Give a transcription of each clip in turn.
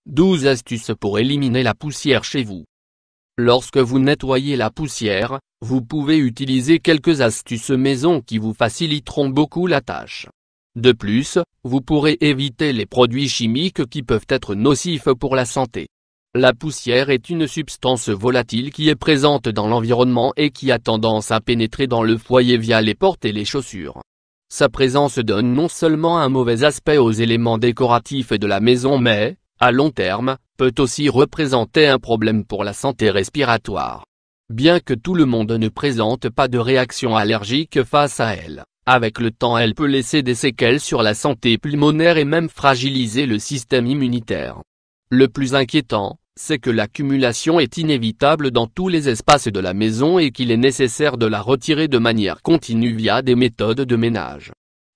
12 astuces pour éliminer la poussière chez vous. Lorsque vous nettoyez la poussière, vous pouvez utiliser quelques astuces maison qui vous faciliteront beaucoup la tâche. De plus, vous pourrez éviter les produits chimiques qui peuvent être nocifs pour la santé. La poussière est une substance volatile qui est présente dans l'environnement et qui a tendance à pénétrer dans le foyer via les portes et les chaussures. Sa présence donne non seulement un mauvais aspect aux éléments décoratifs de la maison mais, à long terme, peut aussi représenter un problème pour la santé respiratoire. Bien que tout le monde ne présente pas de réaction allergique face à elle, avec le temps elle peut laisser des séquelles sur la santé pulmonaire et même fragiliser le système immunitaire. Le plus inquiétant, c'est que l'accumulation est inévitable dans tous les espaces de la maison et qu'il est nécessaire de la retirer de manière continue via des méthodes de ménage.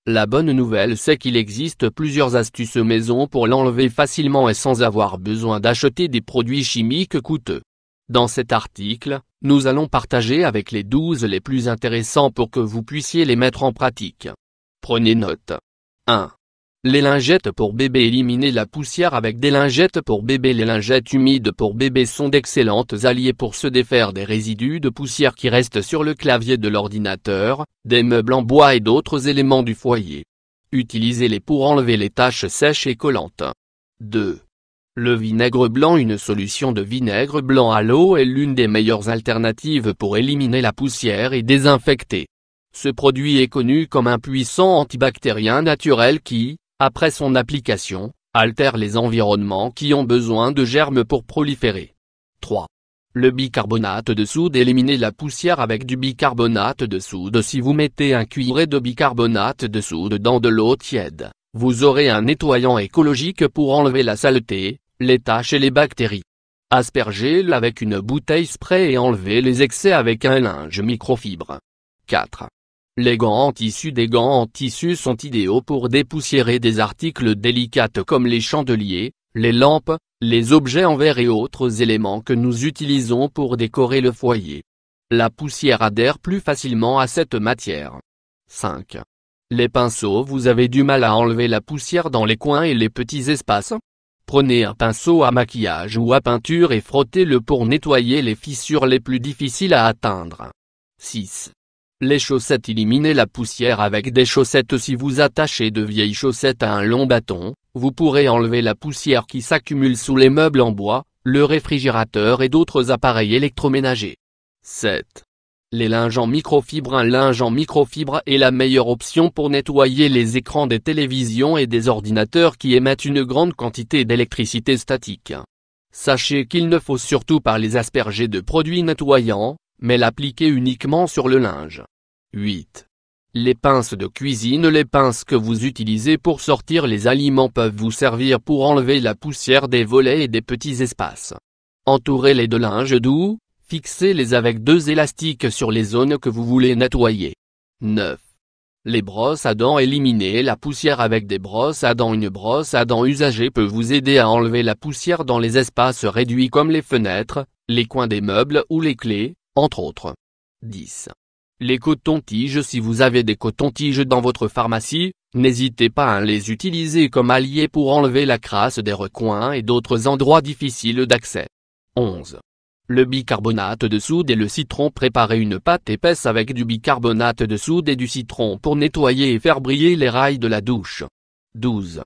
La bonne nouvelle c'est qu'il existe plusieurs astuces maison pour l'enlever facilement et sans avoir besoin d'acheter des produits chimiques coûteux. Dans cet article, nous allons partager avec les 12 les plus intéressants pour que vous puissiez les mettre en pratique. Prenez note. 1. Les lingettes pour bébé. Éliminer la poussière avec des lingettes pour bébé. Les lingettes humides pour bébé sont d'excellentes alliées pour se défaire des résidus de poussière qui restent sur le clavier de l'ordinateur, des meubles en bois et d'autres éléments du foyer. Utilisez-les pour enlever les taches sèches et collantes. 2. Le vinaigre blanc. Une solution de vinaigre blanc à l'eau est l'une des meilleures alternatives pour éliminer la poussière et désinfecter. Ce produit est connu comme un puissant antibactérien naturel qui, après son application, altère les environnements qui ont besoin de germes pour proliférer. 3. Le bicarbonate de soude. Éliminez la poussière avec du bicarbonate de soude. Si vous mettez un cuillerée de bicarbonate de soude dans de l'eau tiède, vous aurez un nettoyant écologique pour enlever la saleté, les taches et les bactéries. Aspergez-le avec une bouteille spray et enlevez les excès avec un linge microfibre. 4. Les gants en tissu. Des gants en tissu sont idéaux pour dépoussiérer des articles délicats comme les chandeliers, les lampes, les objets en verre et autres éléments que nous utilisons pour décorer le foyer. La poussière adhère plus facilement à cette matière. 5. Les pinceaux. Vous avez du mal à enlever la poussière dans les coins et les petits espaces? Prenez un pinceau à maquillage ou à peinture et frottez-le pour nettoyer les fissures les plus difficiles à atteindre. 6. Les chaussettes. Éliminez la poussière avec des chaussettes. Si vous attachez de vieilles chaussettes à un long bâton, vous pourrez enlever la poussière qui s'accumule sous les meubles en bois, le réfrigérateur et d'autres appareils électroménagers. 7. Les linges en microfibre. Un linge en microfibre est la meilleure option pour nettoyer les écrans des télévisions et des ordinateurs qui émettent une grande quantité d'électricité statique. Sachez qu'il ne faut surtout pas les asperger de produits nettoyants, mais l'appliquer uniquement sur le linge. 8. Les pinces de cuisine. Les pinces que vous utilisez pour sortir les aliments peuvent vous servir pour enlever la poussière des volets et des petits espaces. Entourez-les de linge doux, fixez-les avec 2 élastiques sur les zones que vous voulez nettoyer. 9. Les brosses à dents. Éliminez la poussière avec des brosses à dents. Une brosse à dents usagée peut vous aider à enlever la poussière dans les espaces réduits comme les fenêtres, les coins des meubles ou les clés, entre autres. 10. Les cotons-tiges. Si vous avez des cotons-tiges dans votre pharmacie, n'hésitez pas à les utiliser comme alliés pour enlever la crasse des recoins et d'autres endroits difficiles d'accès. 11. Le bicarbonate de soude et le citron. Préparez une pâte épaisse avec du bicarbonate de soude et du citron pour nettoyer et faire briller les rails de la douche. 12.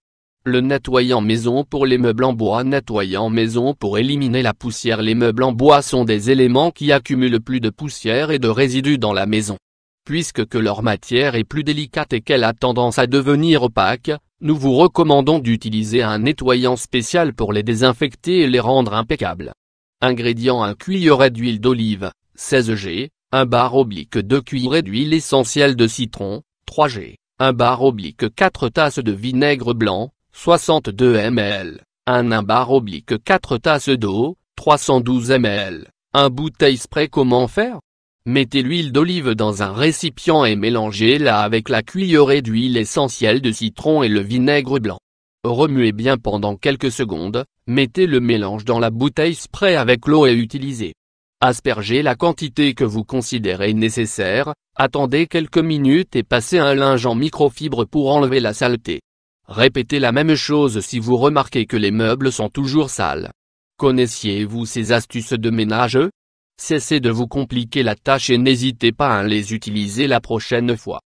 Le nettoyant maison pour les meubles en bois. Nettoyant maison pour éliminer la poussière. Les meubles en bois sont des éléments qui accumulent plus de poussière et de résidus dans la maison. Puisque leur matière est plus délicate et qu'elle a tendance à devenir opaque, nous vous recommandons d'utiliser un nettoyant spécial pour les désinfecter et les rendre impeccables. Ingrédients: 1 cuillerée d'huile d'olive, 16 g, 1 bar/2 cuillerées d'huile essentielle de citron, 3 g, 1 bar/4 tasses de vinaigre blanc, 62 ml, 1 bar/4 tasses d'eau, 312 ml, 1 bouteille spray. Comment faire? Mettez l'huile d'olive dans un récipient et mélangez-la avec la cuillerée d'huile essentielle de citron et le vinaigre blanc. Remuez bien pendant quelques secondes, mettez le mélange dans la bouteille spray avec l'eau et utilisez. Aspergez la quantité que vous considérez nécessaire, attendez quelques minutes et passez un linge en microfibre pour enlever la saleté. Répétez la même chose si vous remarquez que les meubles sont toujours sales. Connaissiez-vous ces astuces de ménage? Cessez de vous compliquer la tâche et n'hésitez pas à les utiliser la prochaine fois.